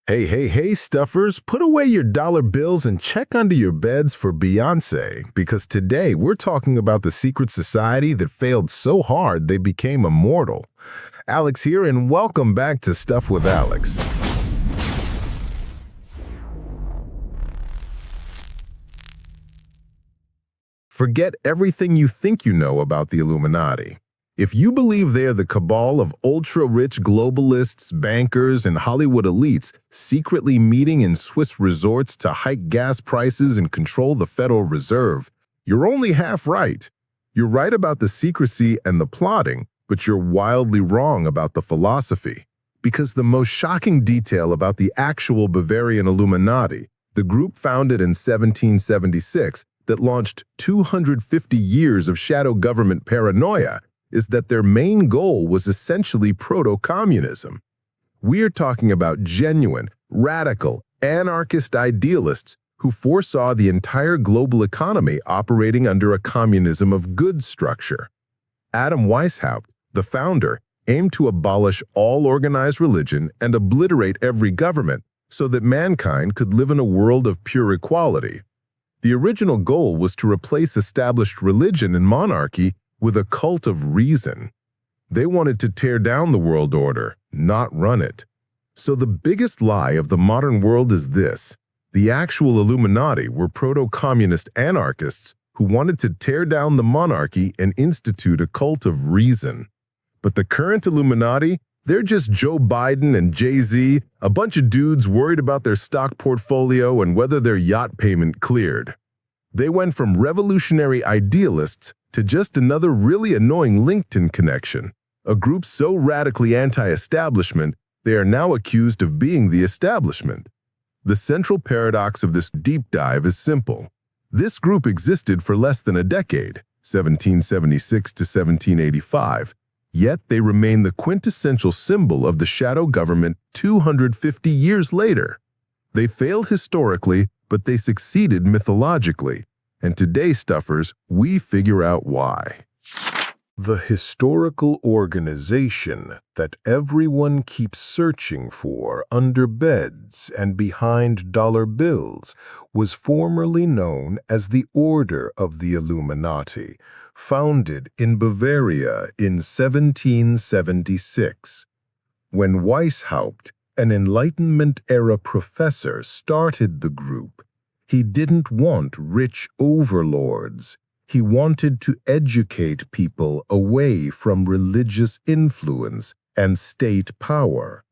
Hey, stuffers, put away your dollar bills and check under your beds for Beyoncé, because today we're talking about the secret society that failed so hard they became immortal. Alex here, and welcome back to Stuff with Alex. Forget everything you think you know about the Illuminati. If you believe they're the cabal of ultra-rich globalists, bankers, and Hollywood elites secretly meeting in Swiss resorts to hike gas prices and control the Federal Reserve, you're only half right. You're right about the secrecy and the plotting, but you're wildly wrong about the philosophy. Because the most shocking detail about the actual Bavarian Illuminati, the group founded in 1776 that launched 250 years of shadow government paranoia, is that their main goal was essentially proto-communism. We're talking about genuine, radical, anarchist idealists who foresaw the entire global economy operating under a communism of goods structure. Adam Weishaupt, the founder, aimed to abolish all organized religion and obliterate every government so that mankind could live in a world of pure equality. The original goal was to replace established religion and monarchy with a cult of reason. They wanted to tear down the world order, not run it. So the biggest lie of the modern world is this: the actual Illuminati were proto-communist anarchists who wanted to tear down the monarchy and institute a cult of reason. But the current Illuminati, they're just Joe Biden and Jay-Z, a bunch of dudes worried about their stock portfolio and whether their yacht payment cleared. They went from revolutionary idealists to just another really annoying LinkedIn connection, a group so radically anti-establishment they are now accused of being the establishment. The central paradox of this deep dive is simple. This group existed for less than a decade, 1776 to 1785, yet they remain the quintessential symbol of the shadow government 250 years later. They failed historically, but they succeeded mythologically. And today, stuffers, we figure out why. The historical organization that everyone keeps searching for under beds and behind dollar bills was formerly known as the Order of the Illuminati, founded in Bavaria in 1776. When Weishaupt, an Enlightenment-era professor, started the group, he didn't want rich overlords. He wanted to educate people away from religious influence and state power.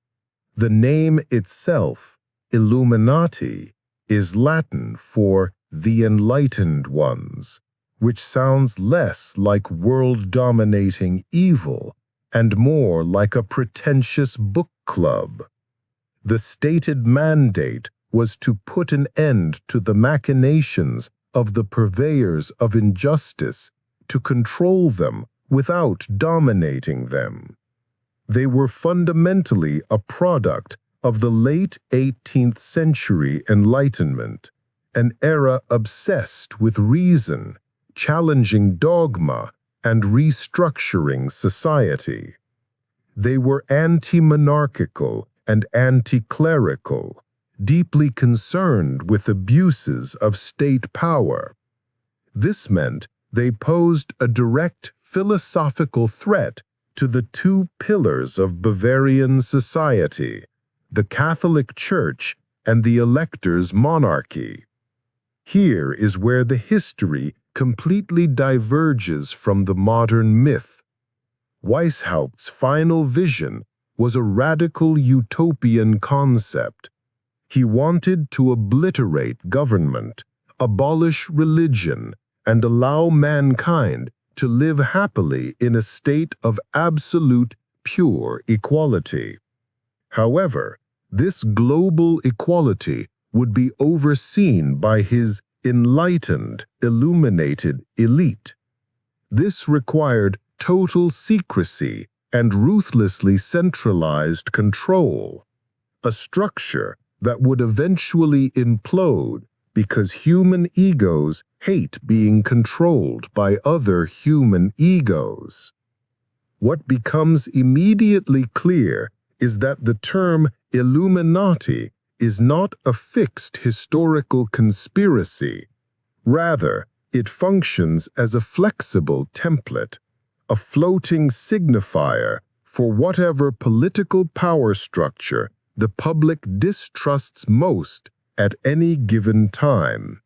The name itself, Illuminati, is Latin for the enlightened ones, which sounds less like world-dominating evil and more like a pretentious book club. The stated mandate was to put an end to the machinations of the purveyors of injustice, to control them without dominating them. They were fundamentally a product of the late 18th century Enlightenment, an era obsessed with reason, challenging dogma, and restructuring society. They were anti-monarchical and anti-clerical, deeply concerned with abuses of state power. This meant they posed a direct philosophical threat to the two pillars of Bavarian society, the Catholic Church and the elector's monarchy. Here is where the history completely diverges from the modern myth. Weishaupt's final vision was a radical utopian concept. He wanted to obliterate government, abolish religion, and allow mankind to live happily in a state of absolute, pure equality. However, this global equality would be overseen by his enlightened, illuminated elite. This required total secrecy and ruthlessly centralized control, a structure that would eventually implode because human egos hate being controlled by other human egos. What becomes immediately clear is that the term Illuminati is not a fixed historical conspiracy. Rather, it functions as a flexible template, a floating signifier for whatever political power structure the public distrusts most at any given time.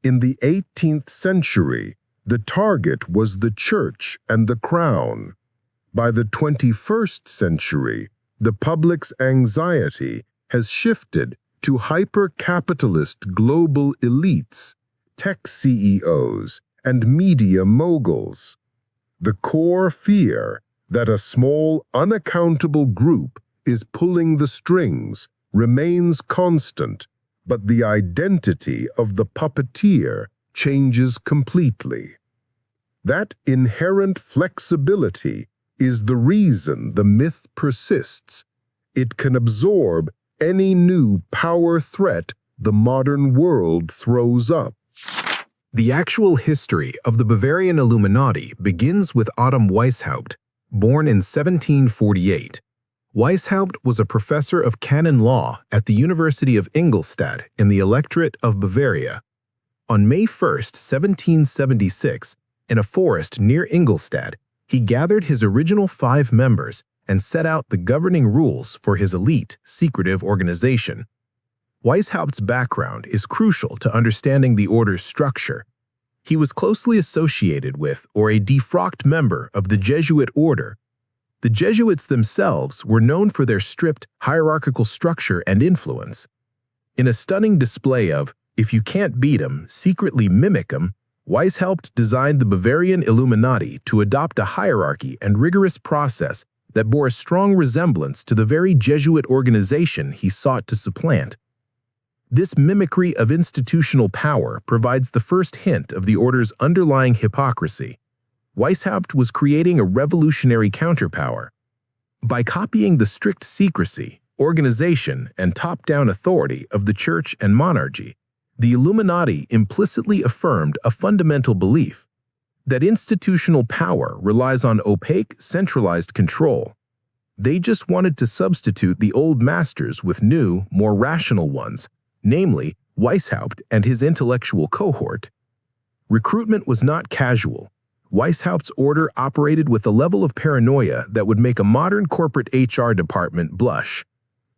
In the 18th century, the target was the church and the crown. By the 21st century, the public's anxiety has shifted to hyper-capitalist global elites, tech CEOs, and media moguls. The core fear that a small, unaccountable group is pulling the strings remains constant, but the identity of the puppeteer changes completely. That inherent flexibility is the reason the myth persists. It can absorb any new power threat the modern world throws up. The actual history of the Bavarian Illuminati begins with Adam Weishaupt, born in 1748. Weishaupt was a professor of canon law at the University of Ingolstadt in the Electorate of Bavaria. On May 1, 1776, in a forest near Ingolstadt, he gathered his original 5 members and set out the governing rules for his elite, secretive organization. Weishaupt's background is crucial to understanding the order's structure. He was closely associated with or a defunct member of the Jesuit order. The Jesuits themselves were known for their strict hierarchical structure and influence. In a stunning display of, if you can't beat 'em, secretly mimic 'em, Weishaupt designed the Bavarian Illuminati to adopt a hierarchy and rigorous process that bore a strong resemblance to the very Jesuit organization he sought to supplant. This mimicry of institutional power provides the first hint of the order's underlying hypocrisy. Weishaupt was creating a revolutionary counterpower. By copying the strict secrecy, organization, and top-down authority of the church and monarchy, the Illuminati implicitly affirmed a fundamental belief that institutional power relies on opaque, centralized control. They just wanted to substitute the old masters with new, more rational ones, namely Weishaupt and his intellectual cohort. Recruitment was not casual. Weishaupt's order operated with a level of paranoia that would make a modern corporate HR department blush.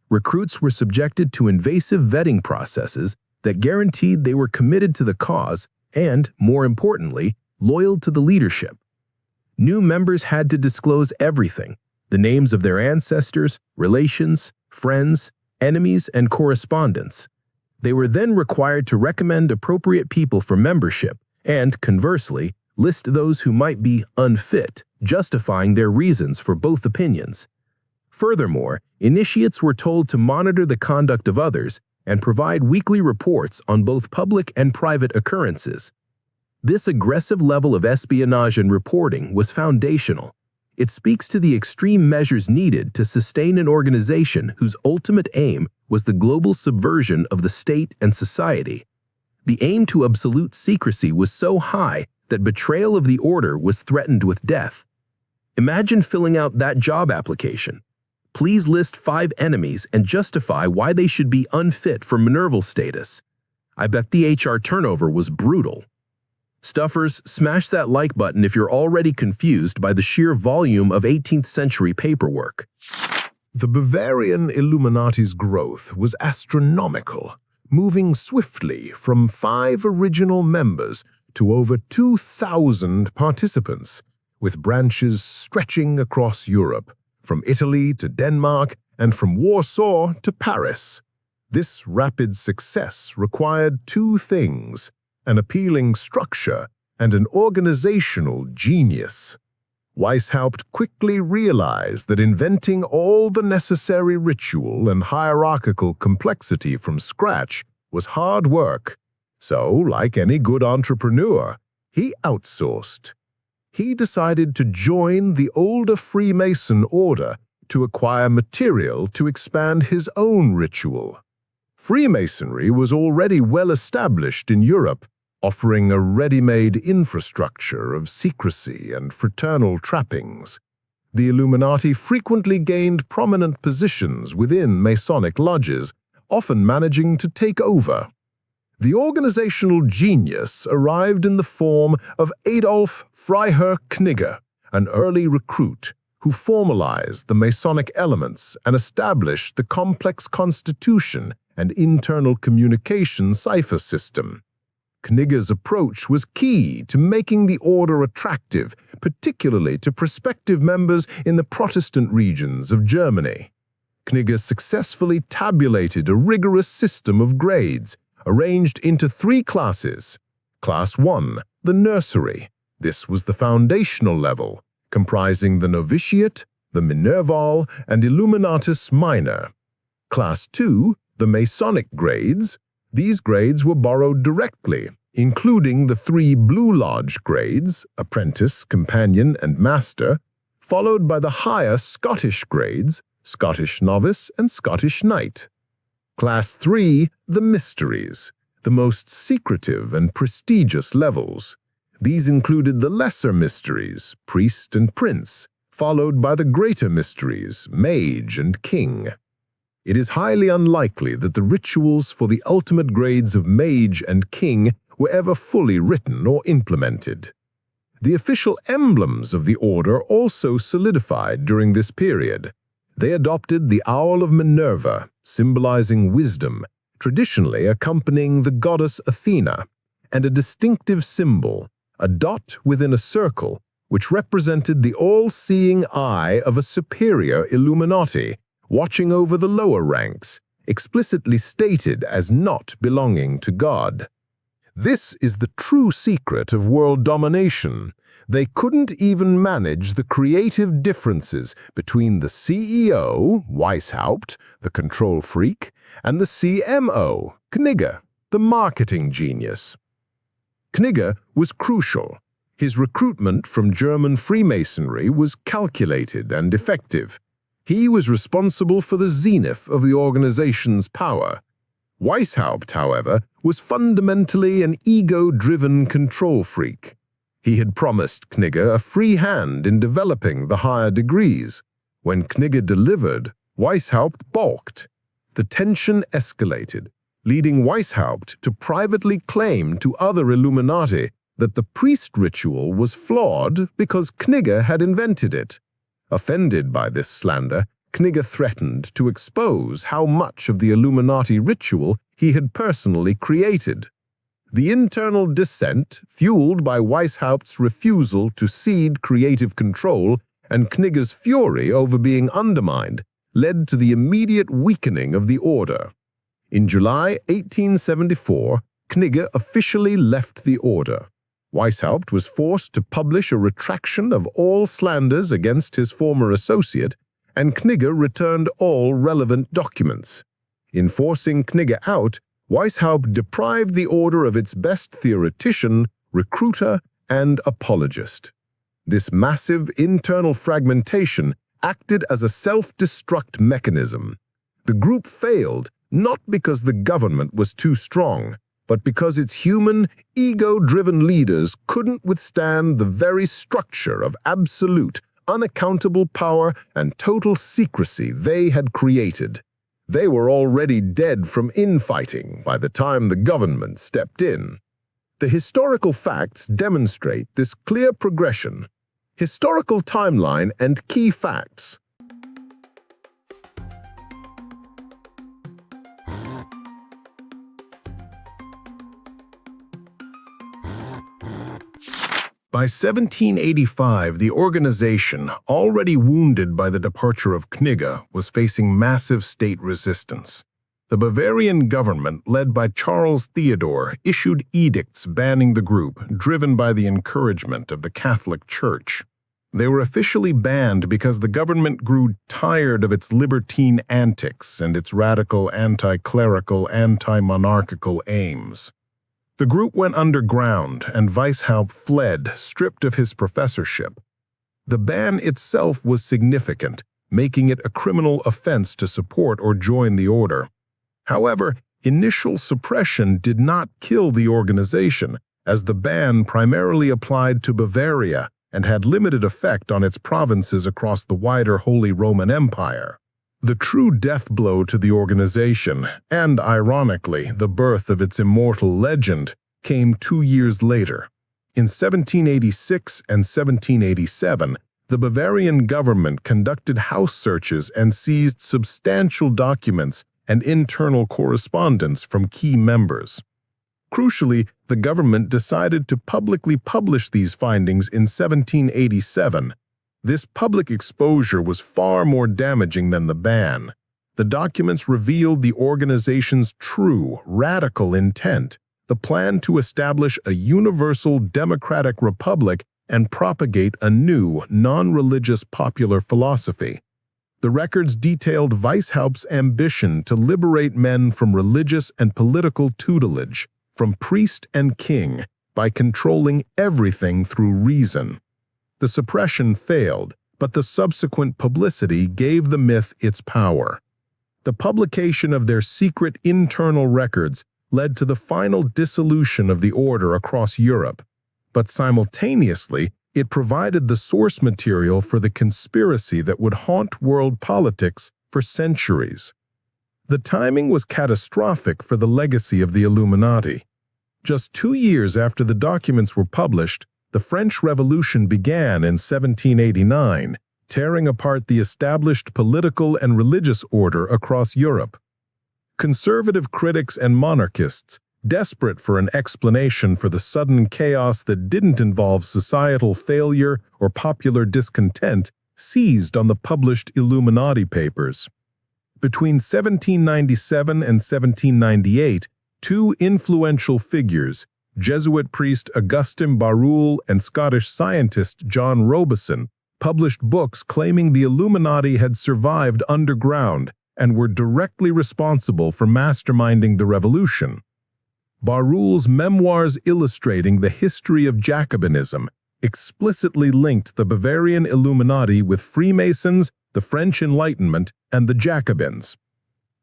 Recruits were subjected to invasive vetting processes that guaranteed they were committed to the cause and, more importantly, loyal to the leadership. New members had to disclose everything: the names of their ancestors, relations, friends, enemies, and correspondents. They were then required to recommend appropriate people for membership and, conversely, list those who might be unfit, justifying their reasons for both opinions. Furthermore, initiates were told to monitor the conduct of others and provide weekly reports on both public and private occurrences. This aggressive level of espionage and reporting was foundational. It speaks to the extreme measures needed to sustain an organization whose ultimate aim was the global subversion of the state and society. The aim to absolute secrecy was so high that betrayal of the order was threatened with death. Imagine filling out that job application. Please list 5 enemies and justify why they should be unfit for Minerval status. I bet the HR turnover was brutal. Stuffers, smash that like button if you're already confused by the sheer volume of 18th century paperwork. The Bavarian Illuminati's growth was astronomical, moving swiftly from 5 original members to over 2,000 participants, with branches stretching across Europe, from Italy to Denmark and from Warsaw to Paris. This rapid success required 2 things: an appealing structure and an organizational genius. Weishaupt quickly realized that inventing all the necessary ritual and hierarchical complexity from scratch was hard work. So, like any good entrepreneur, he outsourced. He decided to join the older Freemason order to acquire material to expand his own ritual. Freemasonry was already well established in Europe, offering a ready-made infrastructure of secrecy and fraternal trappings. The Illuminati frequently gained prominent positions within Masonic lodges, often managing to take over. The organizational genius arrived in the form of Adolf Freiherr Knigge, an early recruit who formalized the Masonic elements and established the complex constitution and internal communication cipher system. Knigge's approach was key to making the order attractive, particularly to prospective members in the Protestant regions of Germany. Knigge successfully tabulated a rigorous system of grades, arranged into 3 classes. Class 1, the nursery. This was the foundational level, comprising the novitiate, the Minerval, and Illuminatis minor. Class 2, the Masonic grades. These grades were borrowed directly, including the 3 Blue Lodge grades, apprentice, companion, and master, followed by the higher Scottish grades, Scottish novice, and Scottish knight. Class 3, the mysteries, the most secretive and prestigious levels. These included the lesser mysteries, priest and prince, followed by the greater mysteries, mage and king. It is highly unlikely that the rituals for the ultimate grades of mage and king were ever fully written or implemented. The official emblems of the order also solidified during this period. They adopted the Owl of Minerva, symbolizing wisdom, traditionally accompanying the goddess Athena, and a distinctive symbol, a dot within a circle, which represented the all-seeing eye of a superior Illuminati, watching over the lower ranks, explicitly stated as not belonging to God. This is the true secret of world domination. They couldn't even manage the creative differences between the CEO, Weishaupt, the control freak, and the CMO, Knigge, the marketing genius. Knigge was crucial. His recruitment from German Freemasonry was calculated and effective. He was responsible for the zenith of the organization's power. Weishaupt, however, was fundamentally an ego-driven control freak. He had promised Knigge a free hand in developing the higher degrees. When Knigge delivered, Weishaupt balked. The tension escalated, leading Weishaupt to privately claim to other Illuminati that the priest ritual was flawed because Knigge had invented it. Offended by this slander, Knigge threatened to expose how much of the Illuminati ritual he had personally created. The internal dissent, fueled by Weishaupt's refusal to cede creative control and Knigge's fury over being undermined, led to the immediate weakening of the order. In July 1874, Knigge officially left the order. Weishaupt was forced to publish a retraction of all slanders against his former associate, and Knigge returned all relevant documents. In forcing Knigge out, Weishaupt deprived the order of its best theoretician, recruiter, and apologist. This massive internal fragmentation acted as a self-destruct mechanism. The group failed not because the government was too strong, but because its human, ego-driven leaders couldn't withstand the very structure of absolute, unaccountable power and total secrecy they had created. They were already dead from infighting by the time the government stepped in. The historical facts demonstrate this clear progression. Historical timeline and key facts. By 1785, the organization, already wounded by the departure of Knigge, was facing massive state resistance. The Bavarian government, led by Charles Theodore, issued edicts banning the group, driven by the encouragement of the Catholic Church. They were officially banned because the government grew tired of its libertine antics and its radical anti-clerical, anti-monarchical aims. The group went underground, and Weishaupt fled, stripped of his professorship. The ban itself was significant, making it a criminal offense to support or join the order. However, initial suppression did not kill the organization, as the ban primarily applied to Bavaria and had limited effect on its provinces across the wider Holy Roman Empire. The true death blow to the organization, and ironically, the birth of its immortal legend, came 2 years later. In 1786 and 1787, the Bavarian government conducted house searches and seized substantial documents and internal correspondence from key members. Crucially, the government decided to publicly publish these findings in 1787. This public exposure was far more damaging than the ban. The documents revealed the organization's true, radical intent, the plan to establish a universal democratic republic and propagate a new, non-religious popular philosophy. The records detailed Weishaupt's ambition to liberate men from religious and political tutelage, from priest and king, by controlling everything through reason. The suppression failed, but the subsequent publicity gave the myth its power. The publication of their secret internal records led to the final dissolution of the order across Europe, but simultaneously, it provided the source material for the conspiracy that would haunt world politics for centuries. The timing was catastrophic for the legacy of the Illuminati. Just 2 years after the documents were published, the French Revolution began in 1789, tearing apart the established political and religious order across Europe. Conservative critics and monarchists, desperate for an explanation for the sudden chaos that didn't involve societal failure or popular discontent, seized on the published Illuminati papers. Between 1797 and 1798, two influential figures, Jesuit priest Augustin Barruel and Scottish scientist John Robison, published books claiming the Illuminati had survived underground and were directly responsible for masterminding the revolution. Barruel's memoirs illustrating the history of Jacobinism explicitly linked the Bavarian Illuminati with Freemasons, the French Enlightenment, and the Jacobins.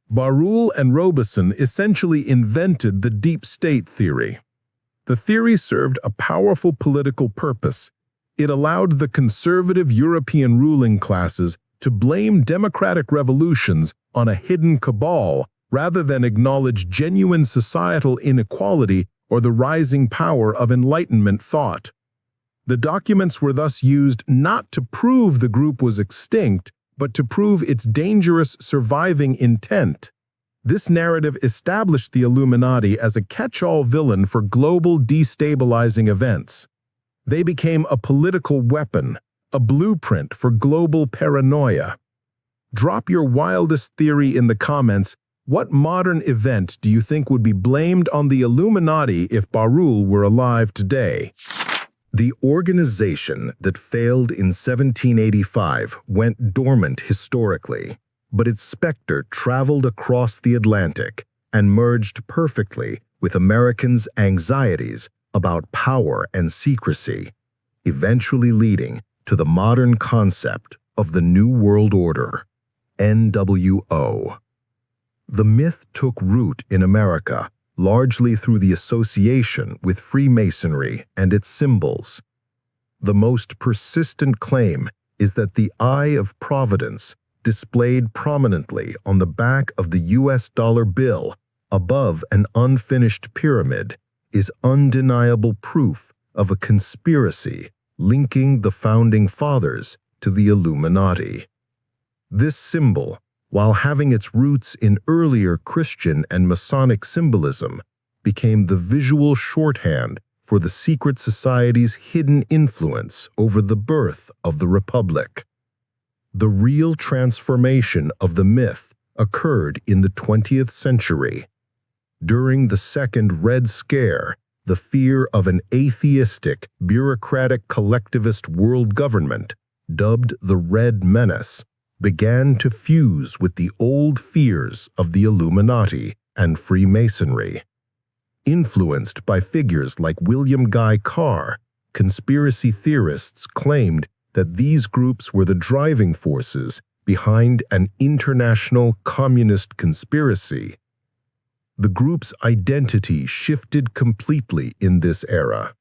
Barruel and Robison essentially invented the deep state theory. The theory served a powerful political purpose. It allowed the conservative European ruling classes to blame democratic revolutions on a hidden cabal rather than acknowledge genuine societal inequality or the rising power of Enlightenment thought. The documents were thus used not to prove the group was extinct, but to prove its dangerous surviving intent. This narrative established the Illuminati as a catch-all villain for global destabilizing events. They became a political weapon, a blueprint for global paranoia. Drop your wildest theory in the comments. What modern event do you think would be blamed on the Illuminati if Barruel were alive today? The organization that failed in 1785 went dormant historically, but its specter traveled across the Atlantic and merged perfectly with Americans' anxieties about power and secrecy, eventually leading to the modern concept of the New World Order, NWO. The myth took root in America largely through the association with Freemasonry and its symbols. The most persistent claim is that the Eye of Providence, displayed prominently on the back of the US dollar bill above an unfinished pyramid, is undeniable proof of a conspiracy linking the Founding Fathers to the Illuminati. This symbol, while having its roots in earlier Christian and Masonic symbolism, became the visual shorthand for the secret society's hidden influence over the birth of the Republic. The real transformation of the myth occurred in the 20th century. During the Second Red Scare, the fear of an atheistic, bureaucratic collectivist world government, dubbed the Red Menace, began to fuse with the old fears of the Illuminati and Freemasonry. Influenced by figures like William Guy Carr, conspiracy theorists claimed that these groups were the driving forces behind an international communist conspiracy. The group's identity shifted completely in this era.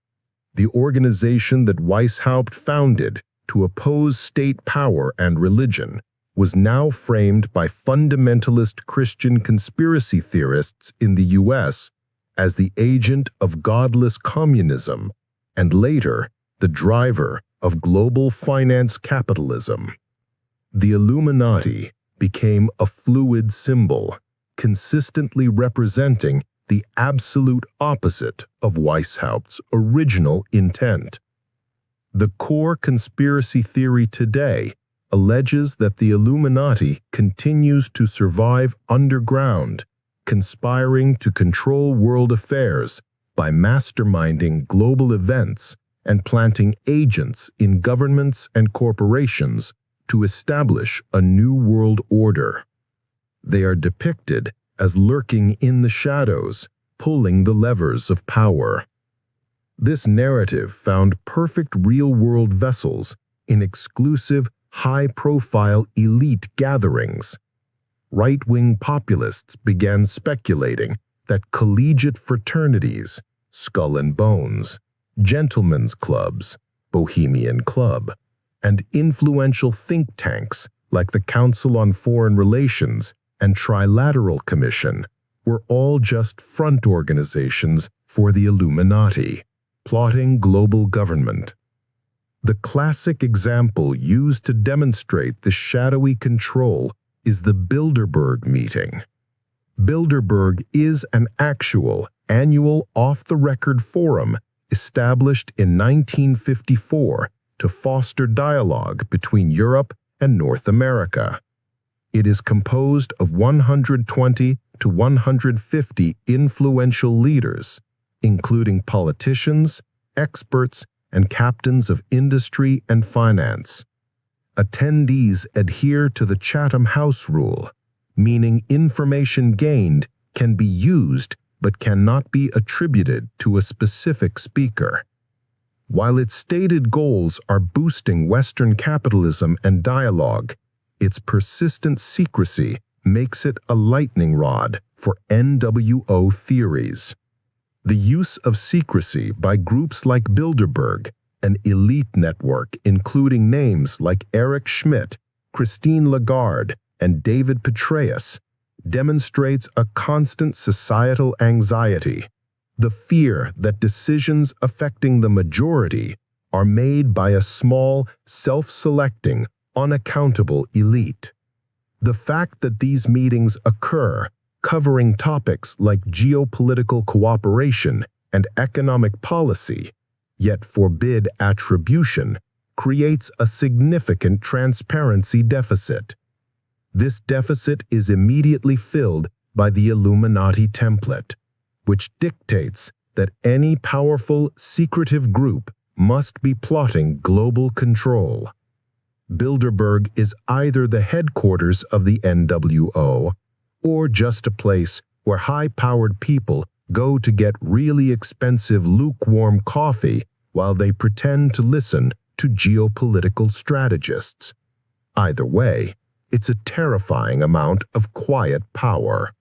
The organization that Weishaupt founded to oppose state power and religion was now framed by fundamentalist Christian conspiracy theorists in the U.S. as the agent of godless communism and later the driver of global finance capitalism. The Illuminati became a fluid symbol, consistently representing the absolute opposite of Weishaupt's original intent. The core conspiracy theory today alleges that the Illuminati continues to survive underground, conspiring to control world affairs by masterminding global events and planting agents in governments and corporations to establish a new world order. They are depicted as lurking in the shadows, pulling the levers of power. This narrative found perfect real-world vessels in exclusive, high-profile elite gatherings. Right-wing populists began speculating that collegiate fraternities, Skull and Bones, gentlemen's clubs, Bohemian Club, and influential think tanks like the Council on Foreign Relations and Trilateral Commission were all just front organizations for the Illuminati, plotting global government. The classic example used to demonstrate the shadowy control is the Bilderberg Meeting. Bilderberg is an actual, annual off-the-record forum established in 1954 to foster dialogue between Europe and North America. It is composed of 120 to 150 influential leaders, including politicians, experts, and captains of industry and finance. Attendees adhere to the Chatham House rule, meaning information gained can be used but cannot be attributed to a specific speaker. While its stated goals are boosting Western capitalism and dialogue, its persistent secrecy makes it a lightning rod for NWO theories. The use of secrecy by groups like Bilderberg, an elite network including names like Eric Schmidt, Christine Lagarde, and David Petraeus, demonstrates a constant societal anxiety, the fear that decisions affecting the majority are made by a small, self-selecting, unaccountable elite. The fact that these meetings occur, covering topics like geopolitical cooperation and economic policy, yet forbid attribution, creates a significant transparency deficit. This deficit is immediately filled by the Illuminati template, which dictates that any powerful, secretive group must be plotting global control. Bilderberg is either the headquarters of the NWO or just a place where high-powered people go to get really expensive lukewarm coffee while they pretend to listen to geopolitical strategists. Either way, it's a terrifying amount of quiet power.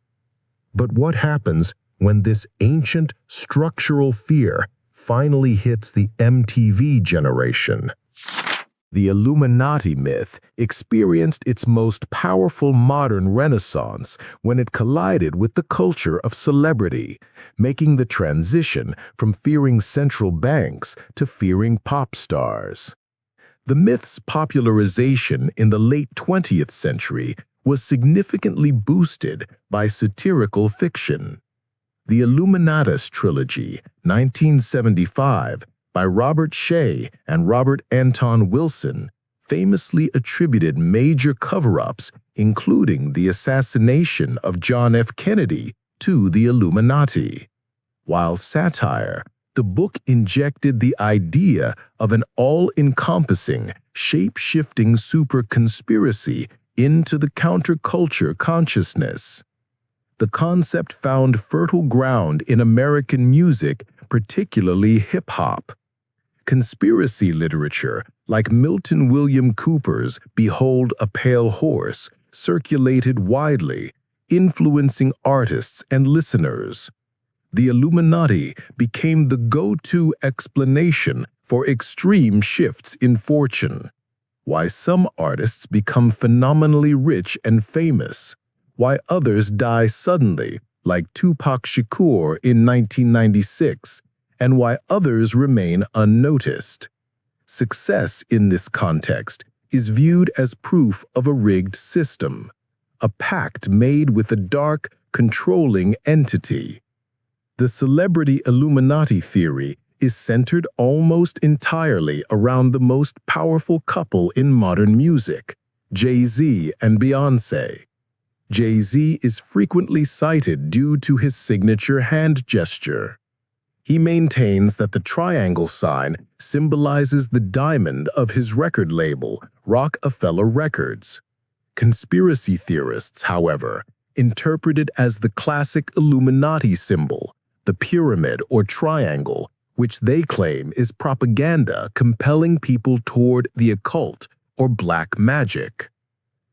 But what happens when this ancient structural fear finally hits the MTV generation? The Illuminati myth experienced its most powerful modern renaissance when it collided with the culture of celebrity, making the transition from fearing central banks to fearing pop stars. The myth's popularization in the late 20th century was significantly boosted by satirical fiction. The ILLUMINATI'S trilogy, 1975, by Robert Shea and Robert Anton Wilson, famously attributed major cover-ups, including the assassination of John F. Kennedy, to the Illuminati. While satire, the book injected the idea of an all-encompassing, shape-shifting super-conspiracy into the counterculture consciousness. The concept found fertile ground in American music, particularly hip-hop. Conspiracy literature, like Milton William Cooper's Behold a Pale Horse, circulated widely, influencing artists and listeners. The Illuminati became the go-to explanation for extreme shifts in fortune. why some artists become phenomenally rich and famous, why others die suddenly, like Tupac Shakur in 1996, and why others remain unnoticed. Success in this context is viewed as proof of a rigged system, a pact made with a dark, controlling entity. The celebrity Illuminati theory is centered almost entirely around the most powerful couple in modern music, Jay-Z and Beyoncé. Jay-Z is frequently cited due to his signature hand gesture. He maintains that the triangle sign symbolizes the diamond of his record label, Rockefeller Records. Conspiracy theorists, however, interpret it as the classic Illuminati symbol, the pyramid or triangle, which they claim is propaganda compelling people toward the occult or black magic.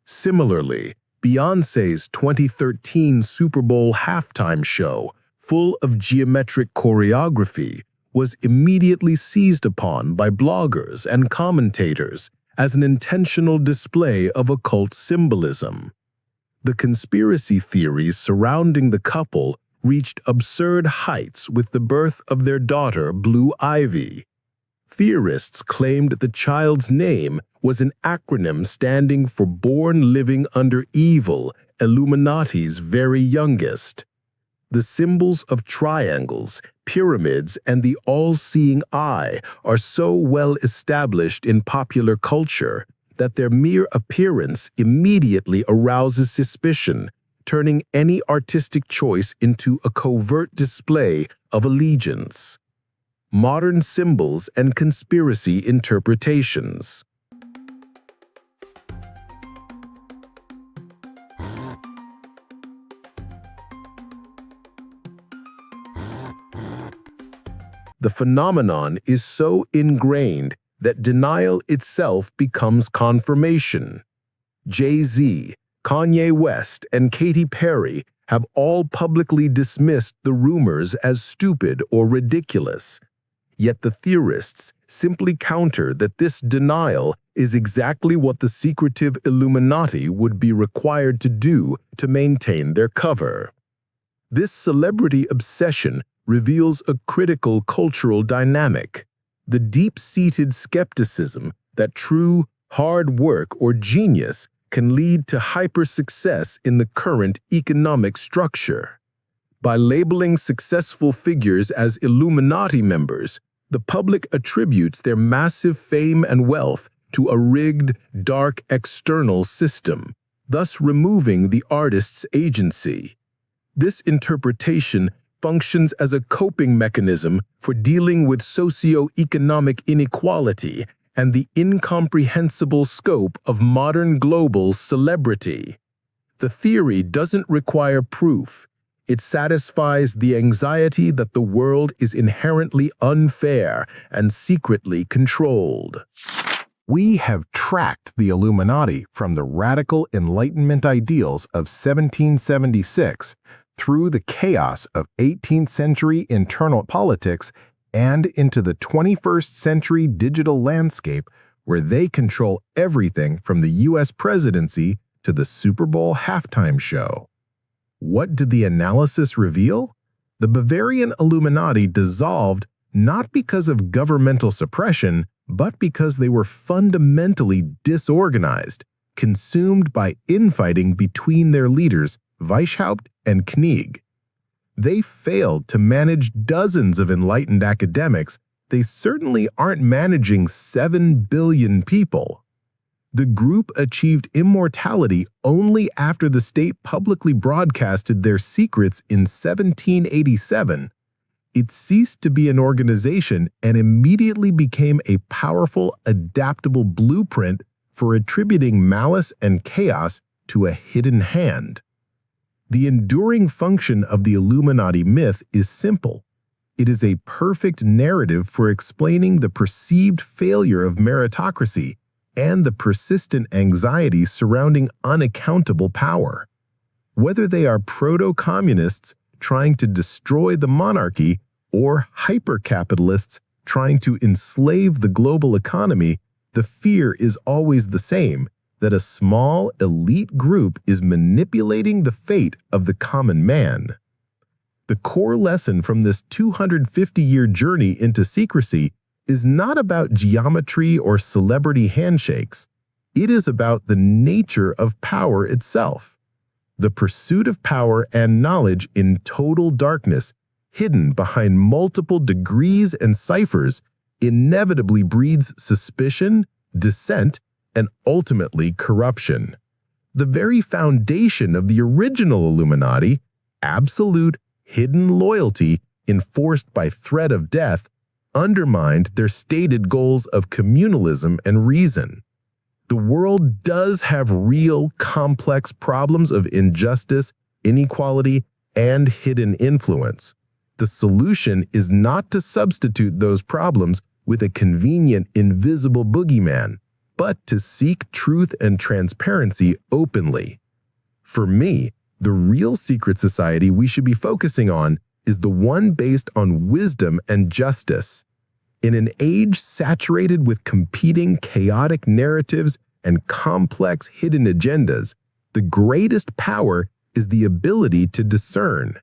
Similarly, Beyoncé's 2013 Super Bowl halftime show, full of geometric choreography, was immediately seized upon by bloggers and commentators as an intentional display of occult symbolism. The conspiracy theories surrounding the couple reached absurd heights with the birth of their daughter, Blue Ivy. Theorists claimed the child's name was an acronym standing for Born Living Under Evil, Illuminati's very youngest. The symbols of triangles, pyramids, and the all-seeing eye are so well established in popular culture that their mere appearance immediately arouses suspicion, turning any artistic choice into a covert display of allegiance. Modern symbols and conspiracy interpretations. The phenomenon is so ingrained that denial itself becomes confirmation. Jay-Z, Kanye West, and Katy Perry have all publicly dismissed the rumors as stupid or ridiculous. Yet the theorists simply counter that this denial is exactly what the secretive Illuminati would be required to do to maintain their cover. This celebrity obsession reveals a critical cultural dynamic, the deep-seated skepticism that true, hard work or genius can lead to hyper-success in the current economic structure. By labeling successful figures as Illuminati members, the public attributes their massive fame and wealth to a rigged, dark external system, thus removing the artist's agency. This interpretation functions as a coping mechanism for dealing with socio-economic inequality and the incomprehensible scope of modern global celebrity. The theory doesn't require proof. It satisfies the anxiety that the world is inherently unfair and secretly controlled. We have tracked the Illuminati from the radical Enlightenment ideals of 1776 through the chaos of 18th century internal politics and into the 21st century digital landscape where they control everything from the U.S. presidency to the Super Bowl halftime show. What did the analysis reveal? The Bavarian Illuminati dissolved not because of governmental suppression, but because they were fundamentally disorganized, consumed by infighting between their leaders, Weishaupt and Knieg. They failed to manage dozens of enlightened academics. They certainly aren't managing 7 billion people. The group achieved immortality only after the state publicly broadcasted their secrets in 1787. It ceased to be an organization and immediately became a powerful, adaptable blueprint for attributing malice and chaos to a hidden hand. The enduring function of the Illuminati myth is simple. It is a perfect narrative for explaining the perceived failure of meritocracy and the persistent anxiety surrounding unaccountable power. Whether they are proto-communists trying to destroy the monarchy or hyper-capitalists trying to enslave the global economy, The fear is always the same, that a small, elite group is manipulating the fate of the common man. The core lesson from this 250-year journey into secrecy is not about geometry or celebrity handshakes. It is about the nature of power itself. The pursuit of power and knowledge in total darkness, hidden behind multiple degrees and ciphers, inevitably breeds suspicion, dissent, and ultimately corruption. The very foundation of the original Illuminati, absolute, hidden loyalty enforced by threat of death, undermined their stated goals of communalism and reason. The world does have real, complex problems of injustice, inequality, and hidden influence. The solution is not to substitute those problems with a convenient, invisible boogeyman, but to seek truth and transparency openly. For me, the real secret society we should be focusing on is the one based on wisdom and justice. In an age saturated with competing, chaotic narratives and complex hidden agendas, the greatest power is the ability to discern.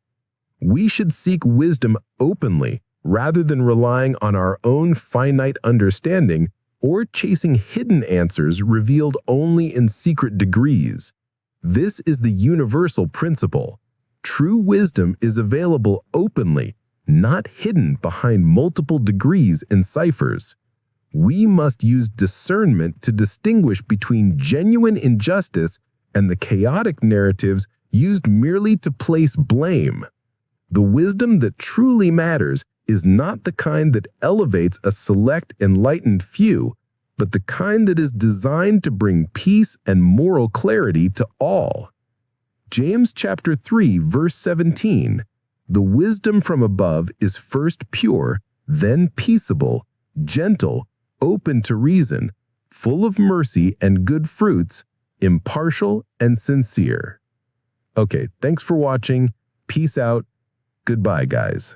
We should seek wisdom openly rather than relying on our own finite understanding or chasing hidden answers revealed only in secret degrees. This is the universal principle. True wisdom is available openly, not hidden behind multiple degrees and ciphers. We must use discernment to distinguish between genuine injustice and the chaotic narratives used merely to place blame. The wisdom that truly matters is not the kind that elevates a select enlightened few, but the kind that is designed to bring peace and moral clarity to all. James chapter 3, verse 17, "The wisdom from above is first pure, then peaceable, gentle, open to reason, full of mercy and good fruits, impartial and sincere." Okay, thanks for watching. Peace out. Goodbye, guys.